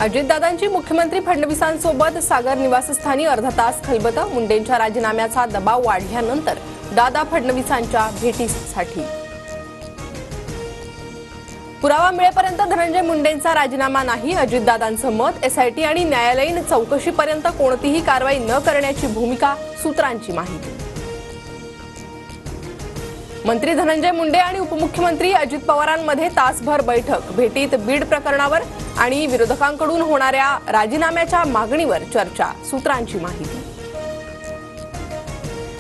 अजितदादांची मुख्यमंत्री फडणवीसांसोबत सागर निवासस्थानी अर्धा तास खलबतं। मुंडेंच्या राजीनाम्याचा दबाव वाढल्यानंतर दादा फडणवीसांच्या भेटीसाठी पुरावा मिळेपर्यंत धनंजय मुंडेंचा राजीनामा नाही, अजितदादांचं मत। एसआयटी आणि न्यायालयीन चौकशीपर्यंत कोणतीही कारवाई न करण्याची भूमिका, सूत्रांची माहिती। मंत्री धनंजय मुंडे आणि उपमुख्यमंत्री अजित पवारांमध्ये तासभर बैठक। भेटीत बीड प्रकरणावर आणि विरोधकांकडून होणाऱ्या राजीनाम्याच्या मागणीवर चर्चा, सूत्रांची माहिती।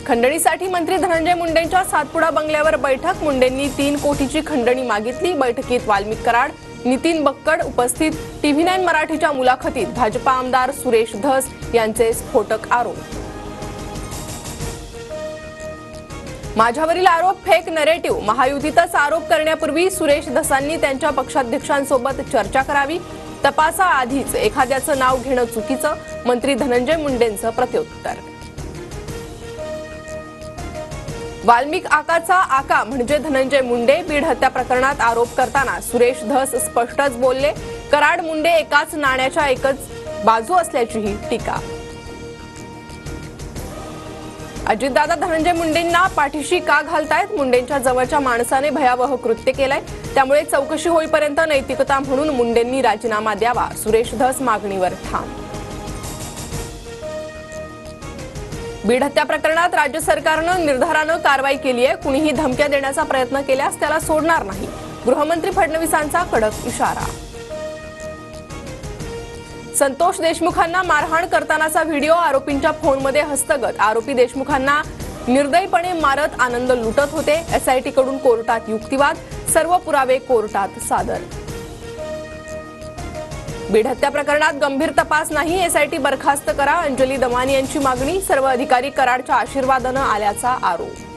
खंडणीसाठी मंत्री धनंजय मुंडेंच्या सातपुडा बंगल्यावर बैठक। मुंडेंनी 3 कोटीची खंडणी मागितली। बैठकीत वाल्मिक कराड, नितीन बक्कड उपस्थित। TV9 मराठीच्या मुलाखतीत भाजपा आमदार सुरेश धस यांचे स्फोटक आरोप। माझ्यावरील आरोप फेक नरेटिव्ह। महायुतीतच आरोप करण्यापूर्वी सुरेश धसांनी त्यांच्या पक्षाध्यक्षांसोबत चर्चा करावी। तपासाआधीच एखाद्याचं नाव घेणं चुकीचं, मंत्री धनंजय मुंडेंचं प्रत्युत्तर। वाल्मिक आकाचा आका म्हणजे धनंजय मुंडे। बीड हत्या प्रकरणात आरोप करताना सुरेश धस स्पष्टच बोलले। कराड मुंडे एकाच नाण्याच्या एकच बाजू असल्याचीही टीका। अजितदादा धनंजय मुंडेंना पाठीशी का घालतायत? मुंडेंच्या जवळच्या माणसाने भयावह कृत्य केलंय, त्यामुळे चौकशी होईपर्यंत नैतिकता म्हणून मुंडेंनी राजीनामा द्यावा। सुरेश धस मागणीवर ठाम। बीड हत्या प्रकरणात राज्य सरकारनं निर्धारानं कारवाई केली आहे। कुणीही धमक्या देण्याचा प्रयत्न केल्यास त्याला सोडणार नाही, गृहमंत्री फडणवीसांचा कडक इशारा। संतोष देशमुखांना मारहाण करतानाचा व्हिडिओ आरोपींच्या फोनमध्ये हस्तगत। आरोपी देशमुखांना निर्दयीपणे मारत आनंद लुटत होते। एसआयटी कडून कोर्टात युक्तिवाद, सर्व पुरावे कोर्टात सादर। बीड हत्या प्रकरणात गंभीर तपास नाही, एसआयटी बरखास्त करा, अंजली दमानी यांची मागणी। सर्व अधिकारी कराडच्या आशीर्वादानं आल्याचा आरोप।